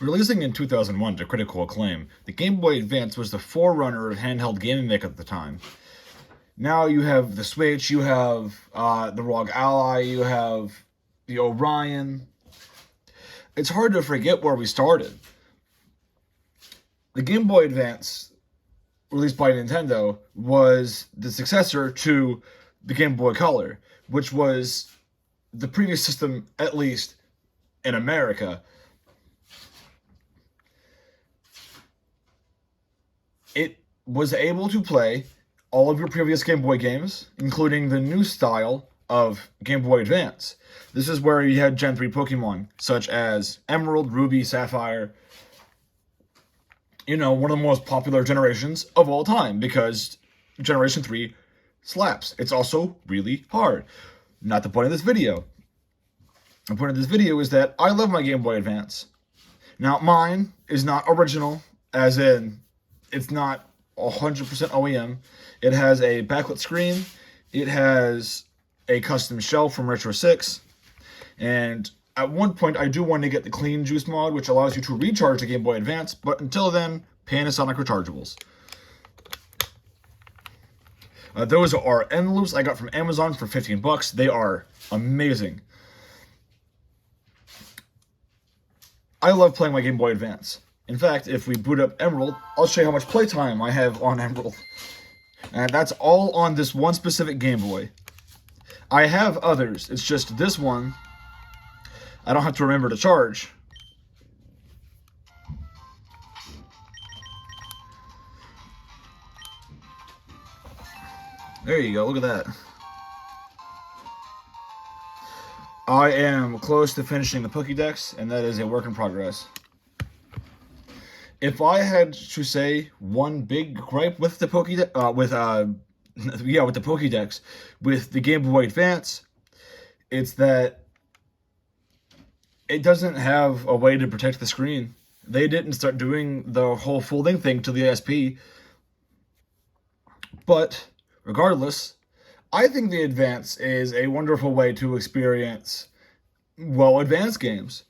Releasing in 2001 to critical acclaim, the Game Boy Advance was the forerunner of handheld gaming at the time. Now you have the Switch, you have the ROG Ally, you have the Orion. It's hard to forget where we started. The Game Boy Advance, released by Nintendo, was the successor to the Game Boy Color, which was the previous system, at least in America. It was able to play all of your previous Game Boy games, including the new style of Game Boy Advance. This is where you had Gen 3 Pokemon, such as Emerald, Ruby, Sapphire. You know, one of the most popular generations of all time, because Generation 3 slaps. It's also really hard. Not the point of this video. The point of this video is that I love my Game Boy Advance. Now, mine is not original, as in, it's not 100% OEM. It has a backlit screen. It has a custom shell from Retro 6. And at one point, I do want to get the Clean Juice mod, which allows you to recharge the Game Boy Advance. But until then, Panasonic rechargeables. Those are end loops I got from Amazon for 15 bucks. They are amazing. I love playing my Game Boy Advance. In fact, if we boot up Emerald, I'll show you how much playtime I have on Emerald. And that's all on this one specific Game Boy. I have others. It's just this one I don't have to remember to charge. There you go, look at that. I am close to finishing the Pokedex, and that is a work in progress. If I had to say one big gripe with the Pokedex, with the Pokedex, with the Game Boy Advance, it's that it doesn't have a way to protect the screen. They didn't start doing the whole folding thing to the SP. But regardless, I think the Advance is a wonderful way to experience, well, advanced games.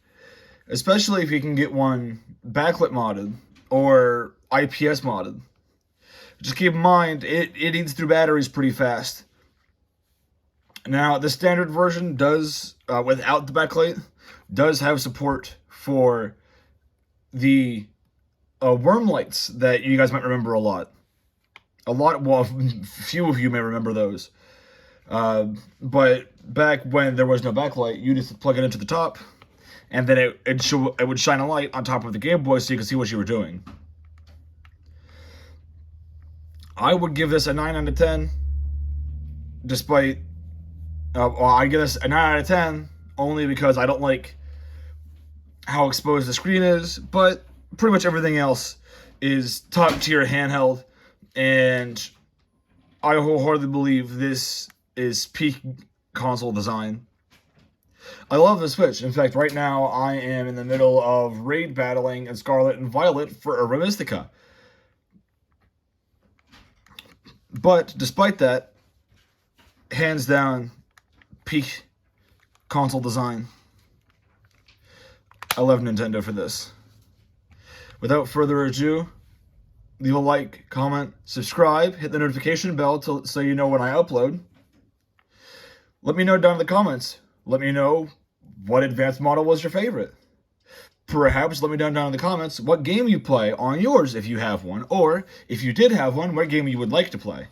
Especially if you can get one backlit modded or IPS modded. Just keep in mind, it eats through batteries pretty fast. Now, the standard version does, without the backlight, does have support for the worm lights that you guys might remember a lot. Well, few of you may remember those. But back when there was no backlight, you just plug it into the top, and then it would shine a light on top of the Game Boy so you could see what you were doing. I would give this a 9 out of 10, despite... I give this a 9 out of 10 only because I don't like how exposed the screen is, but pretty much everything else is top-tier handheld, and I wholeheartedly believe this is peak console design. I love the Switch. In fact, right now I am in the middle of raid battling in Scarlet and Violet for Urban Mystica. But despite that, hands down, peak console design. I love Nintendo for this. Without further ado, leave a like, comment, subscribe, hit the notification bell so you know when I upload. Let me know down in the comments. Let me know what advanced model was your favorite. Perhaps let me know down in the comments what game you play on yours if you have one, or if you did have one, what game you would like to play.